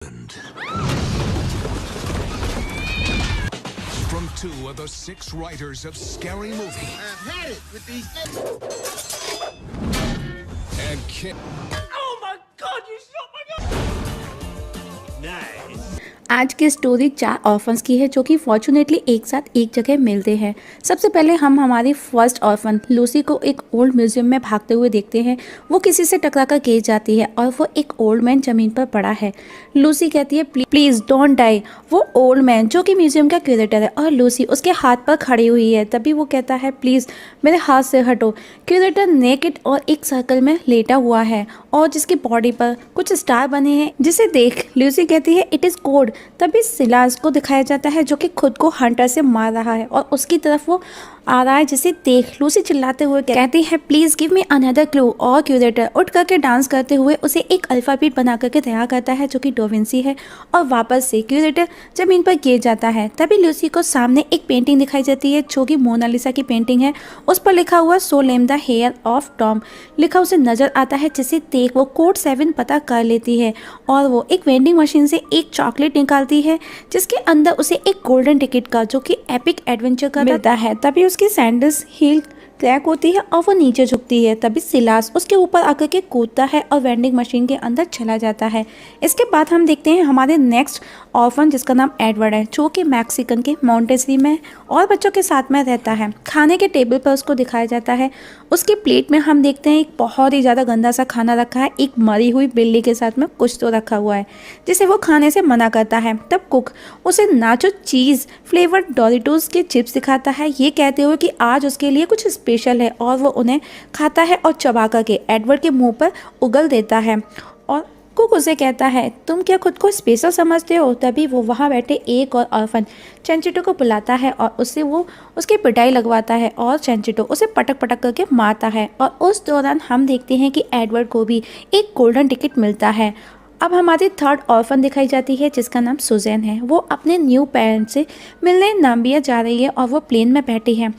From two of the 6 writers of Scary Movie. I've had it with these things. And Kim. Oh my God! You shot my gun! Nice. आज की story 4 orphans की है जो कि fortunately एक साथ एक जगह मिलते हैं। सबसे पहले हम हमारी फर्स्ट ऑर्फन लूसी को एक ओल्ड म्यूजियम में भागते हुए देखते हैं। वो किसी से टकरा कर गिर जाती है और वो एक ओल्ड मैन जमीन पर पड़ा है। लूसी कहती है प्लीज डोंट डाई। वो ओल्ड मैन जो कि म्यूजियम का क्यूरेटर है और लूसी उसके हाथ पर खड़ी हुई है। तभी वो कहता है प्लीज मेरे हाथ से हटो। क्यूरेटर नेकेड और एक सर्कल में लेटा हुआ है और जिसकी बॉडी पर कुछ स्टार बने हैं, जिसे देख लूसी कहती है इट इज कोड। तभी सिलास को दिखाया जाता है जो कि खुद को हंटर से मार रहा है और उसकी तरफ वो आ रहा है, जिसे देख लूसी चिल्लाते हुए कहती है please give me another clue. और क्यूरेटर उठ करके डांस करते हुए उसे एक अल्फाबेट बना करके तैयार करता है जो कि डोविंसी है और वापस से क्यूरेटर जमीन पर गिर जाता है। तभी लूसी को सामने एक पेंटिंग दिखाई जाती है जो कि मोनालिसा की पेंटिंग है। उस पर लिखा हुआ सो लेम द हेयर ऑफ टॉम लिखा उसे नजर आता है, जिसे देख वो कोड 7 पता कर लेती है और वो एक वेंडिंग मशीन से एक चॉकलेट निकालती है जिसके अंदर उसे एक गोल्डन टिकट का जो कि एपिक एडवेंचर का मिलता है। तभी उसकी सैंडल्स हील क्रैक होती है और वो नीचे झुकती है। तभी सिलास उसके ऊपर आकर के कूदता है और वेंडिंग मशीन के अंदर चला जाता है। इसके बाद हम देखते हैं हमारे नेक्स्ट ऑर्फन जिसका नाम एडवर्ड है जो कि मैक्सिकन के मॉन्टेसरी में और बच्चों के साथ में रहता है। खाने के टेबल पर उसको दिखाया जाता है। उसकी प्लेट में हम देखते हैं एक बहुत ही ज़्यादा गंदा सा खाना रखा है। एक मरी हुई बिल्ली के साथ में कुछ तो रखा हुआ है जिसे वो खाने से मना करता है। तब कुक उसे नाचो चीज़ फ्लेवर्ड डोरिटोस के चिप्स दिखाता है, ये कहते हुए कि आज उसके लिए कुछ स्पेशल है और वो उन्हें खाता है और चबा करके एडवर्ड के मुंह पर उगल देता है। और कुक उसे कहता है तुम क्या खुद को स्पेशल समझते हो। तभी वो वहाँ बैठे एक और ऑर्फन चेंचिटो को बुलाता है और उसकी पिटाई लगवाता है और चेंचिटो उसे पटक पटक करके मारता है। और उस दौरान हम देखते हैं कि एडवर्ड को भी एक गोल्डन टिकट मिलता है। अब हमारी थर्ड ऑर्फन दिखाई जाती है जिसका नाम सुजैन है। वो अपने न्यू पेरेंट्स से मिलने नाम्बिया जा रही है और वो प्लेन में बैठी है।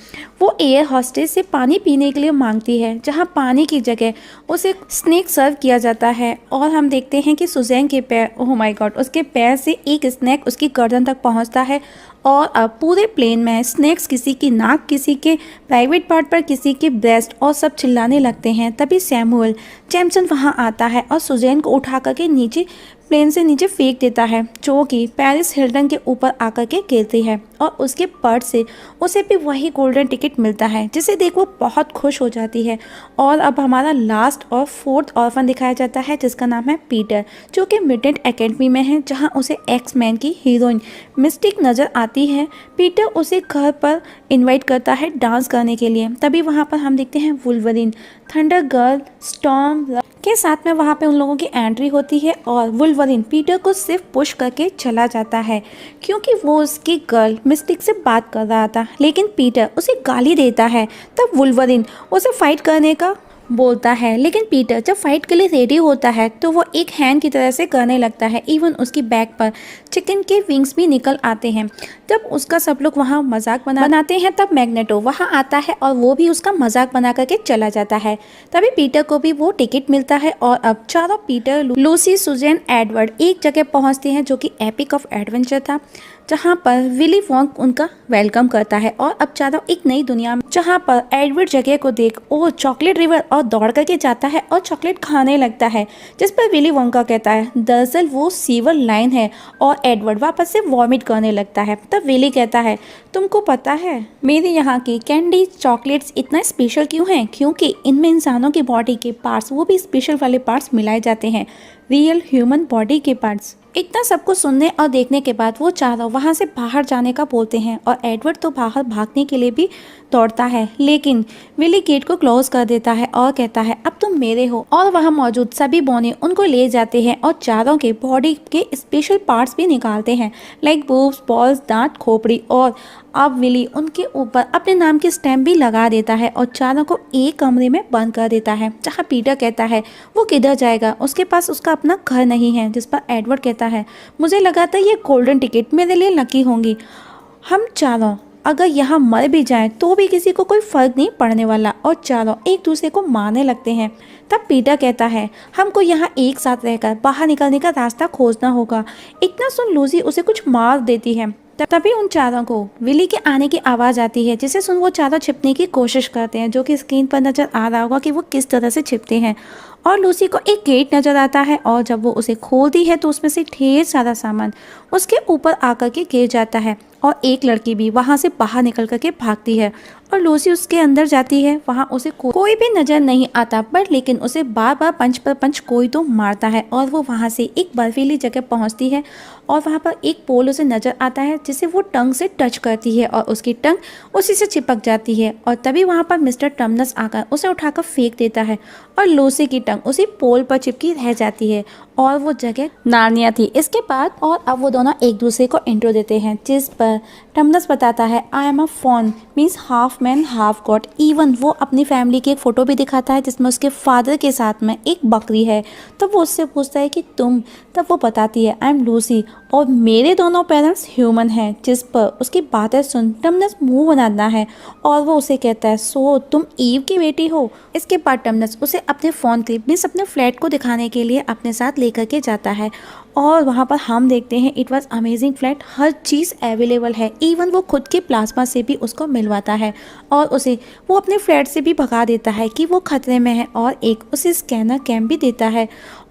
वो एयर हॉस्टेस से पानी पीने के लिए मांगती है जहाँ पानी की जगह उसे स्नैक सर्व किया जाता है। और हम देखते हैं कि सुजैन के पैर, ओह माय गॉड, उसके पैर से एक स्नैक उसकी गर्दन तक पहुँचता है और अब पूरे प्लेन में स्नैक्स किसी की नाक, किसी के प्राइवेट पार्ट पर, किसी के ब्रेस्ट और सब चिल्लाने लगते हैं। तभी सैमुअल जैमसन वहाँ आता है और सुजैन को उठा करके नीचे प्लेन से नीचे फेंक देता है जो कि पेरिस हिल्टन के ऊपर आकर के गिरती है और उसके पर्स से उसे भी वही गोल्डन टिकट मिलता है, जिसे देख वो बहुत खुश हो जाती है। और अब हमारा लास्ट और फोर्थ ऑर्फन दिखाया जाता है जिसका नाम है पीटर, जो कि म्यूटेंट एकेडमी में है जहां उसे एक्स मैन की हीरोइन मिस्टिक नज़र आती है। पीटर उसे घर पर इन्वाइट करता है डांस करने के लिए। तभी वहाँ पर हम देखते हैं वुल्वरीन, थंडर गर्ल, स्टॉर्म के साथ में वहाँ पे उन लोगों की एंट्री होती है और वुल्वरीन पीटर को सिर्फ पुश करके चला जाता है क्योंकि वो उसकी गर्ल मिस्टिक से बात कर रहा था, लेकिन पीटर उसे गाली देता है। तब वुल्वरीन उसे फाइट करने का बोलता है, लेकिन पीटर जब फाइट के लिए रेडी होता है तो वो एक हैंड की तरह से करने लगता है। इवन उसकी बैक पर चिकन के विंग्स भी निकल आते हैं। जब उसका सब लोग वहाँ मजाक बनाते हैं तब मैग्नेटो वहाँ आता है और वो भी उसका मजाक बना करके चला जाता है। तभी पीटर को भी वो टिकट मिलता है और अब चारों पीटर, लूसी, सुजैन, एडवर्ड एक जगह पहुँचते हैं जो कि एपिक ऑफ एडवेंचर था, जहाँ पर विली वोंक उनका वेलकम करता है। और अब चारों एक नई दुनिया में, जहाँ पर एडवर्ड जगह को देख ओ चॉकलेट रिवर और दौड़ करके जाता है और चॉकलेट खाने लगता है, जिस पर विली वोंका कहता है दरअसल वो सीवर लाइन है और एडवर्ड वापस से वॉमिट करने लगता है। तब विली कहता है तुमको पता है मेरे यहाँ की कैंडी चॉकलेट्स इतना स्पेशल क्यों हैं? क्योंकि इनमें इंसानों की बॉडी के पार्ट्स, वो भी स्पेशल वाले पार्ट्स मिलाए जाते हैं, रियल ह्यूमन बॉडी के पार्ट्स। इतना सब कुछ सुनने और देखने के बाद वो चारों वहाँ से बाहर जाने का बोलते हैं और एडवर्ड तो बाहर भागने के लिए भी दौड़ता है, लेकिन विली गेट को क्लोज कर देता है और कहता है अब तुम मेरे हो। और वहाँ मौजूद सभी बोने उनको ले जाते हैं और चारों के बॉडी के स्पेशल पार्ट्स भी निकालते हैं, लाइक बूब्स, बॉल्स, दांत, खोपड़ी। और अब विली उनके ऊपर अपने नाम की स्टैम्प भी लगा देता है और चारों को एक कमरे में बंद कर देता है, जहाँ पीटर कहता है वो किधर जाएगा, उसके पास उसका अपना घर नहीं है। जिस पर एडवर्ड कहता है मुझे लगा था ये गोल्डन टिकट मेरे लिए लकी होंगी। हम चारों अगर यहाँ मर भी जाएं तो भी किसी को कोई फर्क नहीं पड़ने वाला। और चारों एक दूसरे को मारने लगते हैं। तब पीटर कहता है हमको यहाँ एक साथ रहकर बाहर निकलने का रास्ता खोजना होगा। इतना सुन लूसी उसे कुछ मार देती है। तभी उन चारों को विली के आने की आवाज़ आती है, जिसे सुन वो चारों छिपने की कोशिश करते हैं, जो कि स्क्रीन पर नज़र आ रहा होगा कि वो किस तरह से छिपते हैं। और लूसी को एक गेट नज़र आता है और जब वो उसे खोलती है तो उसमें से ढेर सारा सामान उसके ऊपर आकर के गिर जाता है और एक लड़की भी वहाँ से बाहर निकल कर के भागती है और लूसी उसके अंदर जाती है। वहाँ उसे कोई भी नज़र नहीं आता, पर लेकिन उसे बार बार पंच पर पंच कोई तो मारता है और वो वहाँ से एक बर्फीली जगह पहुँचती है और वहाँ पर एक पोल उसे नज़र आता है, जिसे वो टंग से टच करती है और उसकी टंग उसी से चिपक जाती है। और तभी वहाँ पर मिस्टर टर्मनस आकर उसे उठाकर फेंक देता है और लूसी की टंग उसी पोल पर चिपकी रह जाती है और वो जगह नार्निया थी। इसके बाद और अब वो दोनों एक दूसरे को इंट्रो देते हैं, जिस पर टर्मनस बताता है I am a faun means half man half god. Even वो अपनी फैमिली की एक फ़ोटो भी दिखाता है जिसमें उसके फादर के साथ में एक बकरी है। तब वो उससे पूछता है कि तुम, तब वो बताती है आई एम लूसी और मेरे दोनों पेरेंट्स ह्यूमन हैं। जिस पर उसकी बातें सुन टर्मनस मुंह बनाता है और वो उसे कहता है सो तुम ईव की बेटी हो। इसके बाद टर्मनस उसे अपने फ़ोन क्लिप मीन्स अपने फ्लैट को दिखाने के लिए अपने साथ लेकर के जाता है और वहाँ पर हम देखते हैं it was amazing flat, her cheese available है। इवन वो खुद के प्लाज्मा से भी उसको मिलवाता है और उसे वो अपने फ्लैट से भी भगा देता है कि वो खतरे में है और एक उसे स्कैनर कैम भी देता है।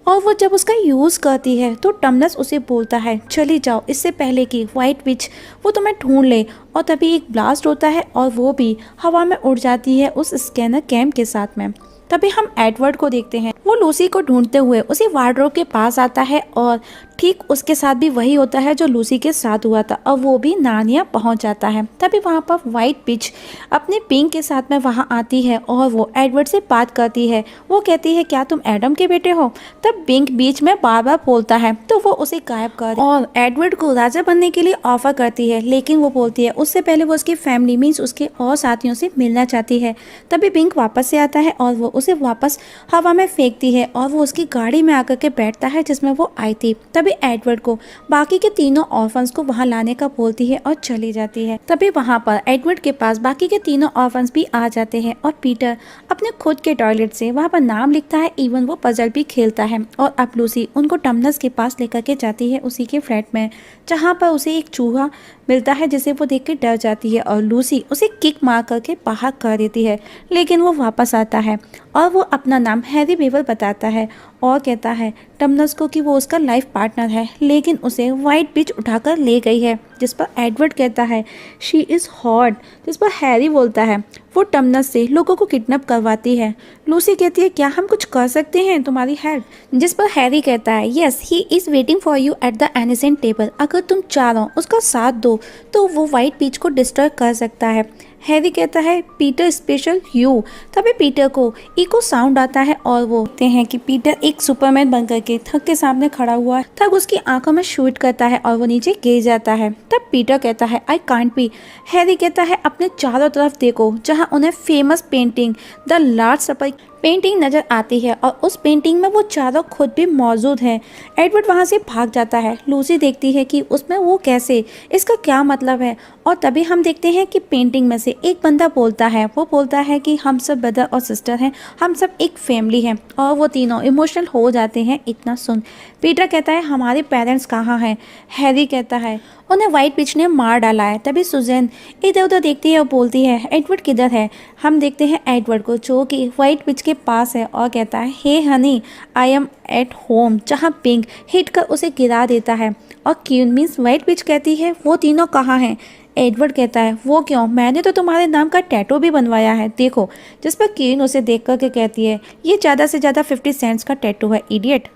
और वो जब उसका यूज़ करती है तो टर्मनस उसे बोलता है चली जाओ इससे पहले कि वाइट विच वो तुम्हें ढूंढ ले। और तभी एक ब्लास्ट होता है और वो भी हवा में उड़ जाती है उस स्कैनर कैम के साथ में। तभी हम एडवर्ड को देखते हैं, वो लूसी को ढूंढते हुए उसी वार्डरोब के पास आता है और ठीक उसके साथ भी वही होता है जो लूसी के साथ हुआ था और वो भी नार्निया पहुंच जाता है। तभी वहाँ पर वाइट विच अपने पिंक के साथ में वहाँ आती है और वो एडवर्ड से बात करती है। वो कहती है क्या तुम एडम के बेटे हो? तब पिंक बीच में बार बार बोलता है तो वो उसे गायब कर और एडवर्ड को राजा बनने के लिए ऑफर करती है, लेकिन वो बोलती है उससे पहले वो उसकी फैमिली मीन्स उसके और साथियों से मिलना चाहती है। तभी पिंक वापस से आता है और वो उसे वापस हवा में फेंकती है और वो उसकी गाड़ी में आकर के बैठता है जिसमें वो आई थी। तभी एडवर्ड को बाकी के तीनों ऑर्फन्स को वहां लाने का बोलती है और चली जाती है। तभी वहां पर एडवर्ड के पास बाकी के तीनों ऑर्फन्स भी आ जाते हैं और पीटर अपने खुद के टॉयलेट से वहां पर नाम लिखता है। इवन वो पजल भी खेलता है और अब लूसी उनको टर्मनस के पास लेकर के जाती है उसी के फ्लैट में, जहाँ पर उसे एक चूहा मिलता है जिसे वो देख के डर जाती है और लूसी उसे किक मार करके बाहर कर देती है। लेकिन वो वापस आता है और वो अपना नाम हैरी बेवर बताता है और कहता है टर्मनस को कि वो उसका लाइफ पार्टनर है, लेकिन उसे वाइट विच उठाकर ले गई है। जिस पर एडवर्ड कहता है शी इज़ हॉट। जिस पर हैरी बोलता है वो टर्मनस से लोगों को किडनैप करवाती है। लूसी कहती है क्या हम कुछ कर सकते हैं तुम्हारी हेल्प? जिस पर हैरी कहता है yes he is waiting for you at the ancient table. अगर तुम चारों उसका साथ दो तो वो वाइट विच को डिस्ट्रॉय कर सकता है। हैरी कहता है पीटर स्पेशल यू। तभी पीटर को इको साउंड आता है और वो देखते हैं कि पीटर एक सुपरमैन बन करके थग के सामने खड़ा हुआ है। थग उसकी आंखों में शूट करता है और वो नीचे गिर जाता है। तब पीटर कहता है आई कांट बी। हैरी कहता है अपने चारों तरफ देखो, जहाँ उन्हें famous painting the last supper painting नज़र आती है और उस पेंटिंग में वो चारों खुद भी मौजूद हैं। एडवर्ड वहाँ से भाग जाता है। लूसी देखती है कि उसमें वो कैसे, इसका क्या मतलब है। और तभी हम देखते हैं कि पेंटिंग में से एक बंदा बोलता है, वो बोलता है कि हम सब ब्रदर और सिस्टर हैं, हम सब एक फैमिली हैं। और वो तीनों इमोशनल हो जाते हैं इतना सुन। पीटर कहता है हमारे पेरेंट्स कहाँ हैं? हैरी कहता है उन्हें वाइट विच ने मार डाला है। तभी सुजैन इधर उधर देखती है और बोलती है एडवर्ड किधर है? हम देखते हैं एडवर्ड को जो कि वाइट विच के पास है और कहता है hey honey I am at home, जहाँ पिंक हिट कर उसे गिरा देता है। और क्यून मीन्स वाइट विच कहती है वो तीनों कहाँ हैं? एडवर्ड कहता है वो क्यों, मैंने तो तुम्हारे नाम का टैटू भी बनवाया है देखो। जिस पर क्यून उसे देख कर के कहती है ये ज़्यादा से ज़्यादा 50 सेंट्स का टैटू है इडियट।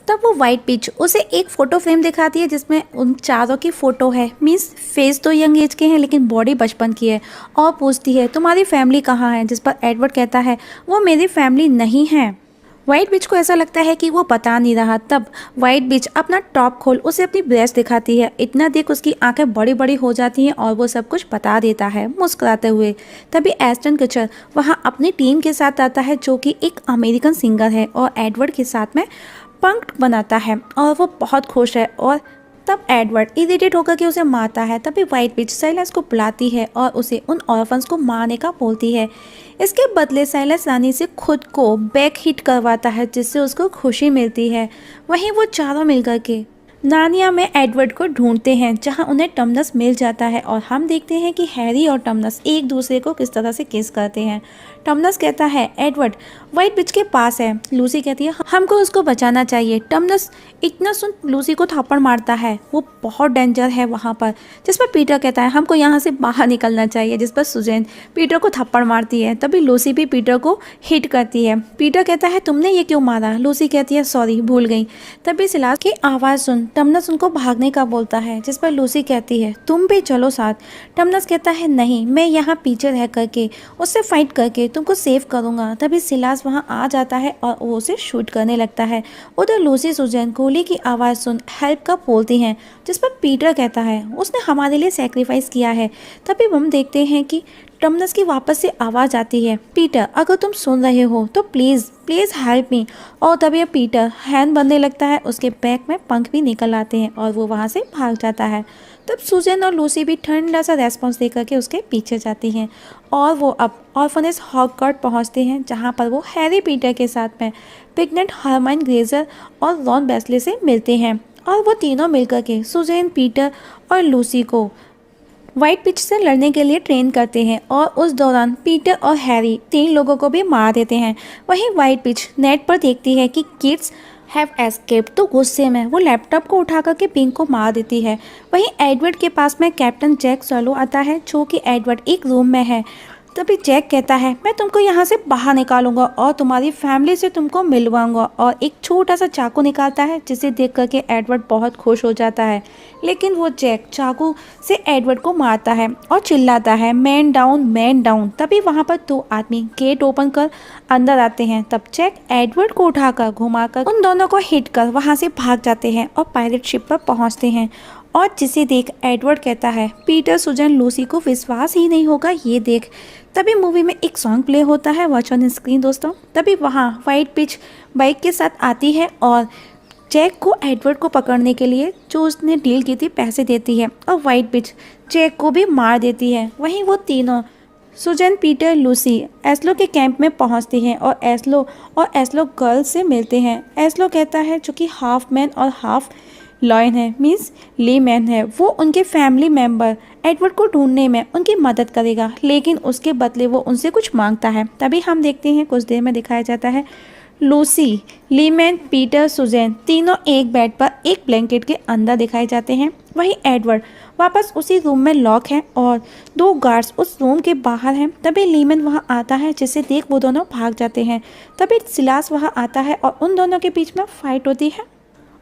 तब वो वाइट विच उसे एक फ़ोटो फ्रेम दिखाती है जिसमें उन चारों की फ़ोटो है। मीन्स फेस तो यंग एज के हैं लेकिन बॉडी बचपन की है और पूछती है तुम्हारी फैमिली कहाँ है? जिस पर एडवर्ड कहता है वो मेरी फैमिली नहीं है। वाइट विच को ऐसा लगता है कि वो बता नहीं रहा। तब वाइट विच अपना टॉप खोल उसे अपनी ब्रेस्ट दिखाती है। इतना देख उसकी आंखें बड़ी बड़ी हो जाती हैं और वो सब कुछ बता देता है मुस्कुराते हुए। तभी एस्टन कचर वहाँ अपनी टीम के साथ आता है जो कि एक अमेरिकन सिंगर है और एडवर्ड के साथ में पंक्ट बनाता है और वो बहुत खुश है और तब एडवर्ड इरिटेट होकर के उसे मारता है। तभी व्हाइट विच साइलस को बुलाती है और उसे उन ऑर्फन्स को मारने का बोलती है। इसके बदले साइलस रानी से खुद को बैक हिट करवाता है जिससे उसको खुशी मिलती है। वहीं वो चारों मिलकर के नानिया में एडवर्ड को ढूंढते हैं जहां उन्हें टमनस मिल जाता है और हम देखते हैं कि हैरी और टमनस एक दूसरे को किस तरह से किस करते हैं। टमनस कहता है एडवर्ड व्हाइट विच के पास है। लूसी कहती है हमको उसको बचाना चाहिए। टमनस इतना सुन लूसी को थप्पड़ मारता है, वो बहुत डेंजर है वहाँ पर। जिस पर पीटर कहता है हमको यहाँ से बाहर निकलना चाहिए, जिस पर सुजैन पीटर को थप्पड़ मारती है। तभी लूसी भी पीटर को हिट करती है। पीटर कहता है तुमने ये क्यों मारा? लूसी कहती है सॉरी भूल गई। तभी सिलास की आवाज़ सुन टमनस उनको भागने का बोलता है, जिस पर लूसी कहती है तुम भी चलो साथ। टमनस कहता है नहीं, मैं यहाँ पीछे रह करके उससे फाइट करके तुमको सेव करूँगा। तभी सिलास वहाँ आ जाता है और वो उसे शूट करने लगता है। उधर लूसी सुजैन गोली की आवाज़ सुन हेल्प का बोलती हैं, जिस पर पीटर कहता है उसने हमारे लिए सेक्रीफाइस किया है। तभी हम देखते हैं कि टमनस की वापस से आवाज़ आती है पीटर अगर तुम सुन रहे हो तो प्लीज़ प्लीज़ हेल्प मी। और तभी पीटर हैंड बनने लगता है, उसके बैक में पंख भी निकल आते हैं और वो वहाँ से भाग जाता है। तब सुजैन और लूसी भी ठंडा सा रेस्पॉन्स देकर के उसके पीछे जाती हैं और वो अब ऑर्फनेज हॉगवर्ट्स पहुँचते हैं जहाँ पर वो हैरी पीटर के साथ में पिगनेट हरमाइन ग्रेजर और रॉन वेस्ले से मिलते हैं और वो तीनों मिलकर के सुजैन पीटर और लूसी को व्हाइट विच से लड़ने के लिए ट्रेन करते हैं और उस दौरान पीटर और हैरी 3 लोगों को भी मार देते हैं। वहीं व्हाइट विच नेट पर देखती है कि किड्स हैव एस्केप्ड तो गुस्से में वो लैपटॉप को उठा करके पिंक को मार देती है। वहीं एडवर्ड के पास में कैप्टन जैक सॉलो आता है जो कि एडवर्ड एक रूम में है। तभी जैक कहता है मैं तुमको यहाँ से बाहर निकालूंगा और तुम्हारी फैमिली से तुमको मिलवाऊंगा और एक छोटा सा चाकू निकालता है जिसे देख करके एडवर्ड बहुत खुश हो जाता है। लेकिन वो जैक चाकू से एडवर्ड को मारता है और चिल्लाता है मैन डाउन मैन डाउन। तभी वहाँ पर 2 आदमी गेट ओपन कर अंदर आते हैं। तब जैक एडवर्ड को उठाकर घुमाकर उन दोनों को हिट कर वहाँ से भाग जाते हैं और पायरेट शिप पर पहुँचते हैं और जिसे देख एडवर्ड कहता है पीटर सुजैन लूसी को विश्वास ही नहीं होगा ये देख। तभी मूवी में एक सॉन्ग प्ले होता है वॉच ऑन स्क्रीन दोस्तों। तभी वहाँ व्हाइट विच बाइक के साथ आती है और जैक को एडवर्ड को पकड़ने के लिए जो उसने डील की थी पैसे देती है और व्हाइट विच जैक को भी मार देती है। वहीं वो तीनों सुजैन पीटर लूसी एस्लो के कैंप में पहुंचते हैं और एस्लो गर्ल्स से मिलते हैं। एस्लो कहता है जो कि हाफ मैन और हाफ लॉयन है मीन्स ली मैन है, वो उनके फैमिली मेंबर एडवर्ड को ढूंढने में उनकी मदद करेगा लेकिन उसके बदले वो उनसे कुछ मांगता है। तभी हम देखते हैं कुछ देर में दिखाया जाता है लूसी लीमैन पीटर सुजैन तीनों एक बेड पर एक ब्लैंकेट के अंदर दिखाए जाते हैं। वहीं एडवर्ड वापस उसी रूम में लॉक है और 2 गार्ड्स उस रूम के बाहर हैं। तभी लीमैन वहां आता है जिसे देख वो दोनों भाग जाते हैं। तभी सिलास वहां आता है और उन दोनों के बीच में फाइट होती है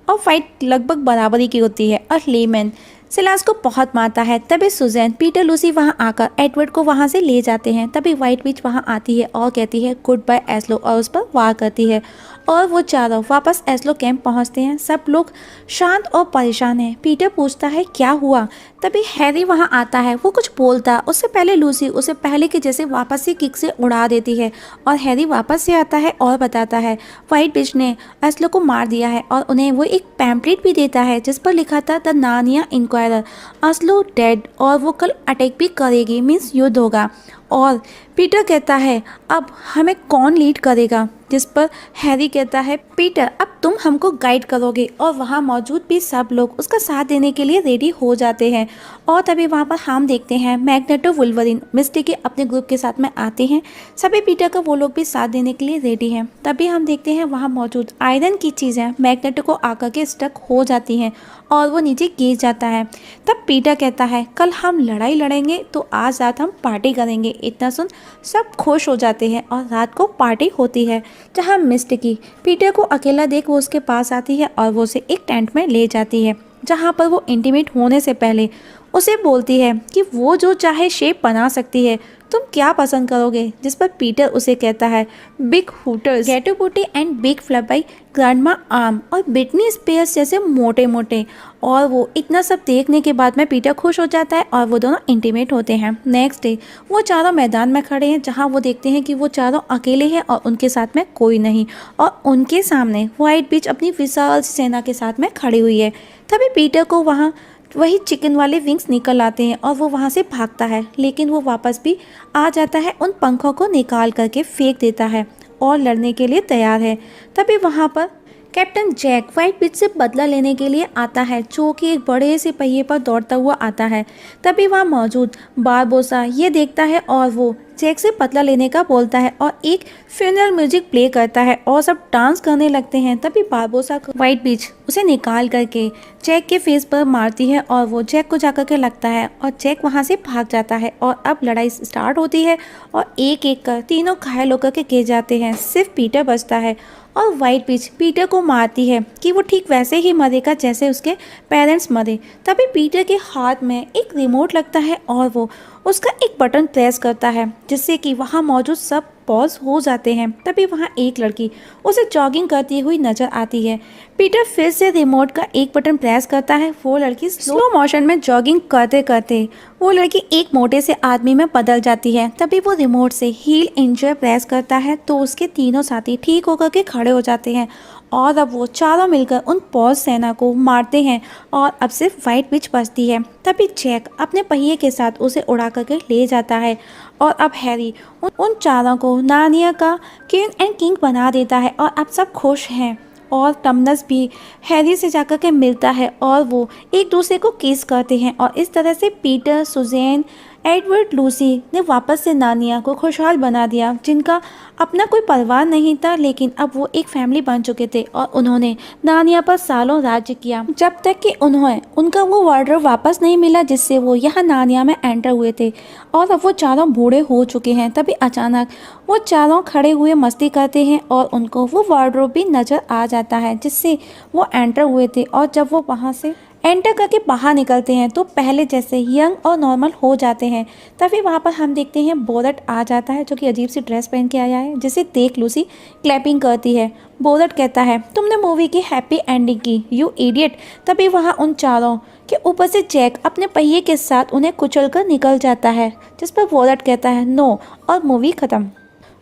और फाइट लगभग बराबरी की होती है और लीमैन सिलास को बहुत मारता है। तभी सुजैन पीटर लूसी वहां आकर एडवर्ड को वहां से ले जाते हैं। तभी व्हाइट विच वहां आती है और कहती है गुड बाय एस्लो और उस पर वार करती है और वो चारों वापस एस्लो कैंप पहुंचते हैं। सब लोग शांत और परेशान हैं। पीटर पूछता है क्या हुआ? तभी हैरी वहां आता है, वो कुछ बोलता उससे पहले लूसी उसे पहले के जैसे वापस से किक से उड़ा देती है और हैरी वापस से आता है और बताता है व्हाइट विच ने एस्लो को मार दिया है और उन्हें वो एक पैम्पलेट भी देता है जिस पर लिखा था द नानिया इंक्वायरर एस्लो डेड और वो कल अटैक भी करेगी मीन्स युद्ध होगा। और पीटर कहता है अब हमें कौन लीड करेगा? जिस पर हैरी कहता है पीटर अब तुम हमको गाइड करोगे और वहाँ मौजूद भी सब लोग उसका साथ देने के लिए रेडी हो जाते हैं। और तभी वहाँ पर हम देखते हैं मैग्नेटो वुल्वरिन मिस्टी के अपने ग्रुप के साथ में आते हैं। सभी पीटर का वो लोग भी साथ देने के लिए रेडी हैं। तभी हम देखते हैं वहाँ मौजूद आयरन की चीज़ें मैग्नेटो को आकर के स्टक हो जाती हैं और वो नीचे गिर जाता है। तब पीटर कहता है कल हम लड़ाई लड़ेंगे तो आज रात हम पार्टी करेंगे। इतना सुन सब खुश हो जाते हैं और रात को पार्टी होती है जहाँ मिस्टिकी पीटर को अकेला देख वो उसके पास आती है और वो उसे एक टेंट में ले जाती है जहाँ पर वो इंटीमेट होने से पहले उसे बोलती है कि वो जो चाहे शेप बना सकती है, तुम क्या पसंद करोगे? जिस पर पीटर उसे कहता है बिग हूटर्स, गैटो बूटी and big flub by grandma arm और ब्रिटनी स्पीयर्स जैसे मोटे मोटे। और वो इतना सब देखने के बाद में पीटर खुश हो जाता है और वो दोनों इंटीमेट होते हैं। नेक्स्ट डे वो चारों मैदान में खड़े हैं जहाँ वो देखते हैं कि वो चारों अकेले हैं और उनके साथ में कोई नहीं, और उनके सामने व्हाइट बीच अपनी विशाल सेना के साथ में खड़ी हुई है। तभी पीटर को वहाँ वही चिकन वाले विंग्स निकल आते हैं और वो वहाँ से भागता है, लेकिन वो वापस भी आ जाता है, उन पंखों को निकाल करके फेंक देता है और लड़ने के लिए तैयार है। तभी वहाँ पर कैप्टन जैक व्हाइट बीच से बदला लेने के लिए आता है, जो कि एक बड़े से पहिए पर दौड़ता हुआ आता है। तभी वहाँ मौजूद बारबोसा ये देखता है और वो जैक से बदला लेने का बोलता है और एक फ्यूनरल म्यूजिक प्ले करता है और सब डांस करने लगते हैं। तभी बारबोसा को व्हाइट बीच उसे निकाल करके जैक के फेस पर मारती है और वो जैक को जाकर के लगता है और जैक वहाँ से भाग जाता है और अब लड़ाई स्टार्ट होती है और एक एक कर तीनों घायल होकर के गिर जाते हैं, सिर्फ पीटर बचता है। और व्हाइट बीच पीटर को मारती है कि वो ठीक वैसे ही मरेगा जैसे उसके पेरेंट्स मरे। तभी पीटर के हाथ में एक रिमोट लगता है और वो उसका एक बटन प्रेस करता है जिससे कि वहाँ मौजूद सब पॉज हो जाते हैं। तभी वहाँ एक लड़की उसे जॉगिंग करती हुई नजर आती है। पीटर फिर से रिमोट का एक बटन प्रेस करता है। वो लड़की स्लो मोशन में जॉगिंग करते करते वो लड़की एक मोटे से आदमी में बदल जाती है। तभी वो रिमोट से हील इंजर प्रेस करता है तो उसके तीनों साथी ठीक होकर के खड़े हो जाते हैं और अब वो चारों मिलकर उन पॉज सेना को मारते हैं और अब सिर्फ व्हाइट विच बचती है। तभी जैक अपने पहिए के साथ उसे उड़ा करके ले जाता है और अब हैरी उन चारों को नार्निया का क्वीन एंड किंग बना देता है और अब सब खुश हैं। और टमनस भी हैरी से जाकर के मिलता है और वो एक दूसरे को किस करते हैं और इस तरह से पीटर, सुजैन, एडवर्ड, लूसी ने वापस से नार्निया को खुशहाल बना दिया, जिनका अपना कोई परिवार नहीं था, लेकिन अब वो एक फैमिली बन चुके थे और उन्होंने नार्निया पर सालों राज्य किया, जब तक कि उनका वो वार्डरोब वापस नहीं मिला जिससे वो यहाँ नार्निया में एंटर हुए थे। और अब वो चारों बूढ़े हो चुके हैं। तभी अचानक वो चारों खड़े हुए मस्ती करते हैं और उनको वो वार्डरोब भी नजर आ जाता है जिससे वो एंटर हुए थे। और जब वो वहाँ से एंटर करके बाहर निकलते हैं तो पहले जैसे यंग और नॉर्मल हो जाते हैं। तभी वहाँ पर हम देखते हैं बोरट आ जाता है, जो कि अजीब सी ड्रेस पहन के आया है, जिसे देख लूसी क्लैपिंग करती है। बोरट कहता है तुमने मूवी की हैप्पी एंडिंग की, यू इडियट। तभी वहाँ उन चारों के ऊपर से जैक अपने पहिए के साथ उन्हें कुचल कर निकल जाता है, जिस पर बोरट कहता है नो, और मूवी ख़त्म।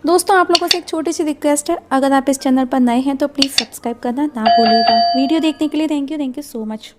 दोस्तों, आप लोगों से एक छोटी सी रिक्वेस्ट है, अगर आप इस चैनल पर नए हैं तो प्लीज़ सब्सक्राइब करना ना भूलिएगा। वीडियो देखने के लिए थैंक यू सो मच।